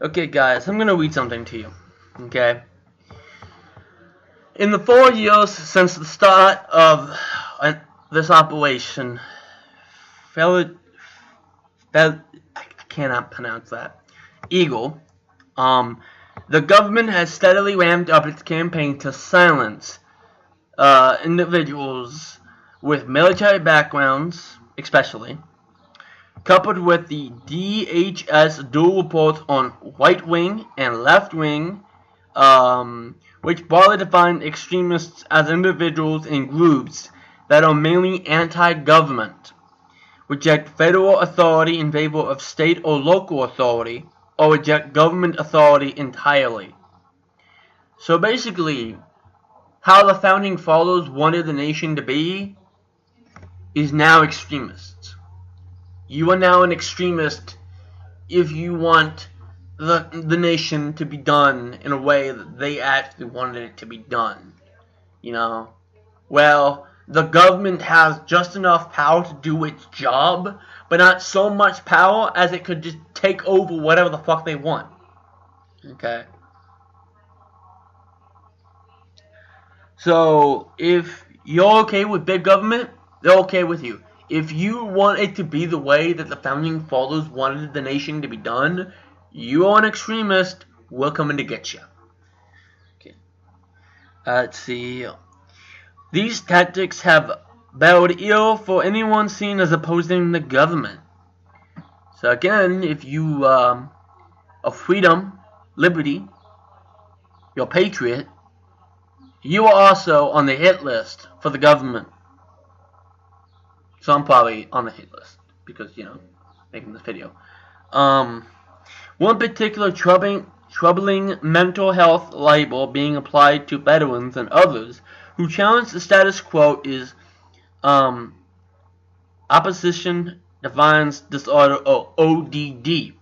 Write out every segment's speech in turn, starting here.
Okay, guys, I'm gonna read something to you. Okay? In the 4 years since the start of this operation, I cannot pronounce that, Eagle, the government has steadily ramped up its campaign to silence individuals with military backgrounds, especially, coupled with the DHS dual reports on right-wing and left-wing, which broadly define extremists as individuals and groups that are mainly anti-government, reject federal authority in favor of state or local authority, or reject government authority entirely. So basically, how the founding fathers wanted the nation to be is now extremists. You are now an extremist if you want the nation to be done in a way that they actually wanted it to be done. Well, the government has just enough power to do its job, but not so much power as it could just take over whatever the fuck they want. Okay? So, if you're okay with big government, they're okay with you. If you want it to be the way that the founding fathers wanted the nation to be done, you are an extremist, we're coming to get you. Okay. Let's see. These tactics have bode ill for anyone seen as opposing the government. So again, if you are freedom, liberty, you're a patriot, you are also on the hit list for the government. So I'm probably on the hit list because, making this video. One particular troubling mental health label being applied to veterans and others who challenge the status quo is opposition defiance disorder, or ODD.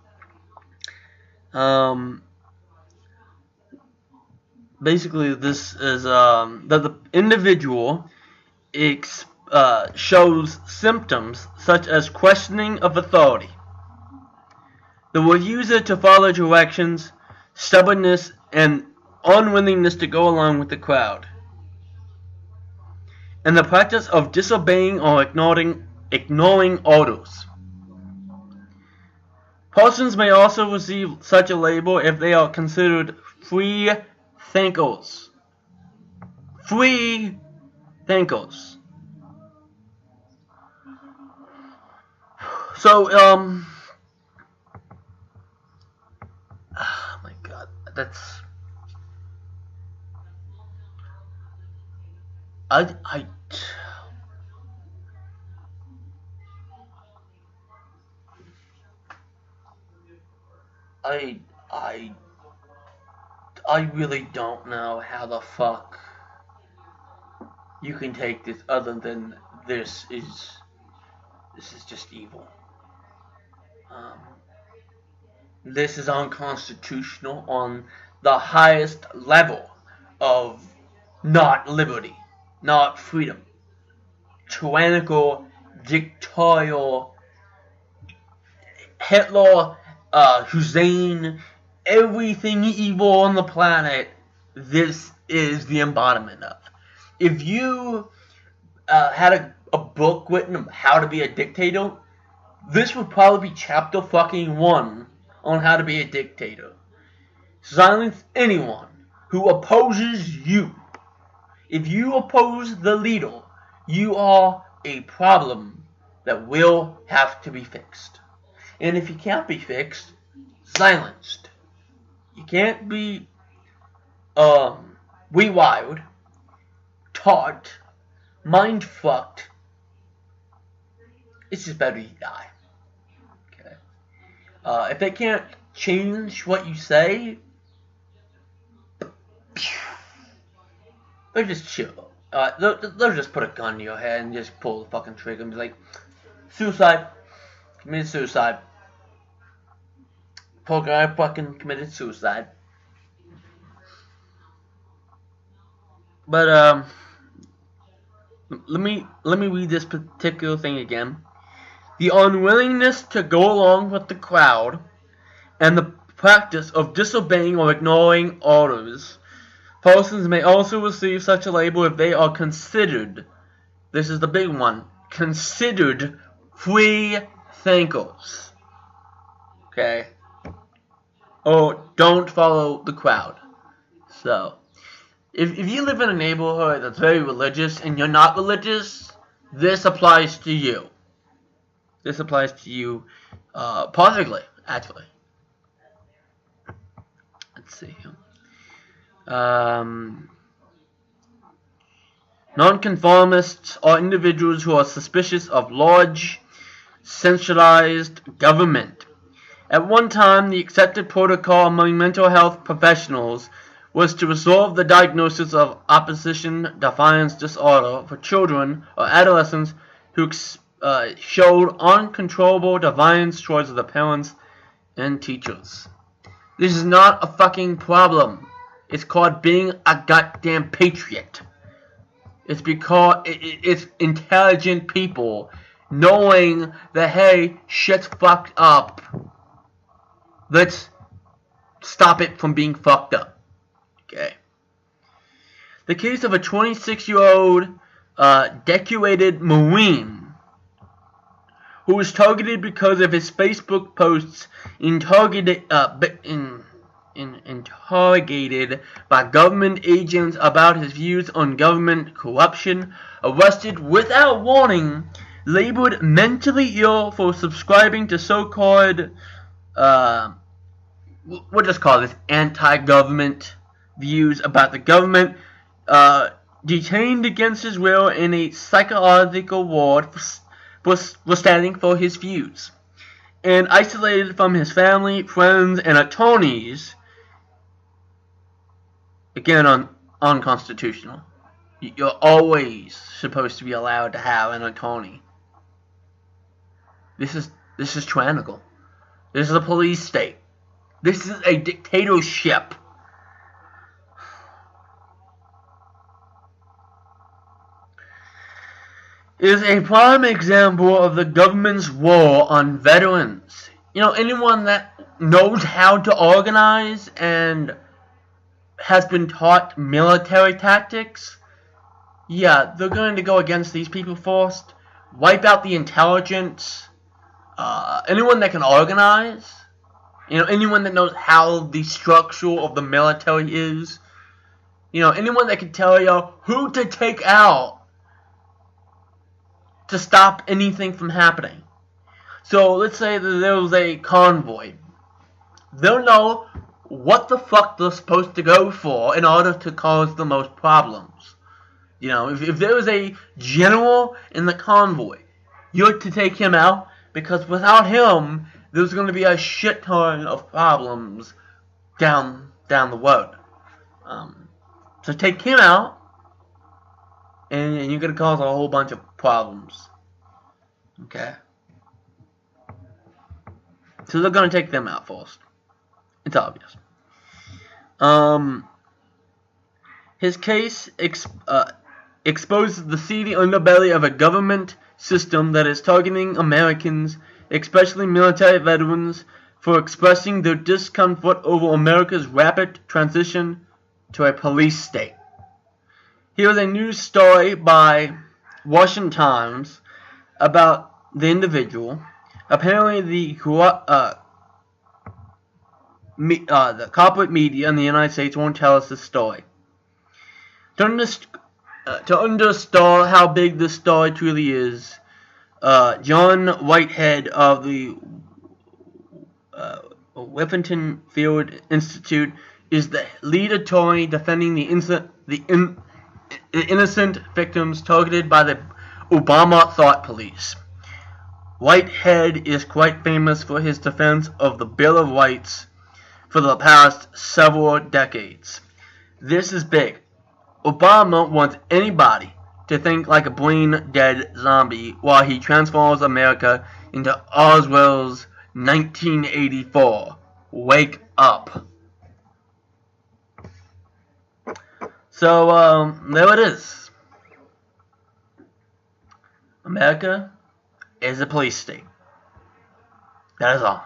Basically, this is that the individual shows symptoms such as questioning of authority, the refusal to follow directions, stubbornness, and unwillingness to go along with the crowd, and the practice of disobeying or ignoring orders. Persons may also receive such a label if they are considered free thinkers. Free thinkers. So, oh my god, that's... I really don't know how the fuck you can take this other than this is just evil. This is unconstitutional on the highest level of not liberty, not freedom. Tyrannical, dictatorial, Hitler, Hussein, everything evil on the planet, this is the embodiment of. If you had a book written on how to be a dictator, this would probably be chapter fucking 1 on how to be a dictator. Silence anyone who opposes you. If you oppose the leader, you are a problem that will have to be fixed. And if you can't be fixed, silenced. You can't be rewired, taught, mind fucked. It's just better you die. Okay. If they can't change what you say, they'll just chill. They'll just put a gun to your head and just pull the fucking trigger and be like, suicide. Committed suicide. Poor guy fucking committed suicide. But let me read this particular thing again. The unwillingness to go along with the crowd and the practice of disobeying or ignoring orders. Persons may also receive such a label if they are considered, this is the big one, considered free thinkers. Okay? Or don't follow the crowd. So, if you live in a neighborhood that's very religious and you're not religious, this applies to you. This applies to you perfectly, actually. Let's see. Nonconformists are individuals who are suspicious of large, centralized government. At one time, the accepted protocol among mental health professionals was to resolve the diagnosis of opposition defiance disorder for children or adolescents who showed uncontrollable defiance towards their parents and teachers. This is not a fucking problem. It's called being a goddamn patriot. It's because it's intelligent people knowing that, hey, shit's fucked up. Let's stop it from being fucked up. Okay. The case of a 26-year-old decorated Marine who was targeted because of his Facebook posts interrogated by government agents about his views on government corruption, arrested without warning, labeled mentally ill for subscribing to so-called, we'll just call this anti-government views about the government, detained against his will in a psychological ward was standing for his views, and isolated from his family, friends, and attorneys. Again, unconstitutional. You're always supposed to be allowed to have an attorney. This is tyrannical. This is a police state. This is a dictatorship. It is a prime example of the government's war on veterans. Anyone that knows how to organize and has been taught military tactics, yeah, they're going to go against these people first, wipe out the intelligence. Anyone that can organize, anyone that knows how the structure of the military is, anyone that can tell you who to take out to stop anything from happening. So let's say that there was a convoy. They'll know what the fuck they're supposed to go for in order to cause the most problems. If there was a general in the convoy, you're to take him out, because without him, there's going to be a shit ton of problems down the road. So take him out, and you're going to cause a whole bunch of problems. Okay? So they're going to take them out first. It's obvious. His case exposes the seedy underbelly of a government system that is targeting Americans, especially military veterans, for expressing their discomfort over America's rapid transition to a police state. Here is a news story by Washington Times about the individual. Apparently, the corporate media in the United States won't tell us this story. To understand how big this story truly is, John Whitehead of the Whippington Field Institute is the lead attorney defending the innocent victims targeted by the Obama thought police. Whitehead is quite famous for his defense of the Bill of Rights for the past several decades. This is big. Obama wants anybody to think like a brain-dead zombie while he transforms America into Oswald's 1984. Wake up. So, there it is. America is a police state. That is all.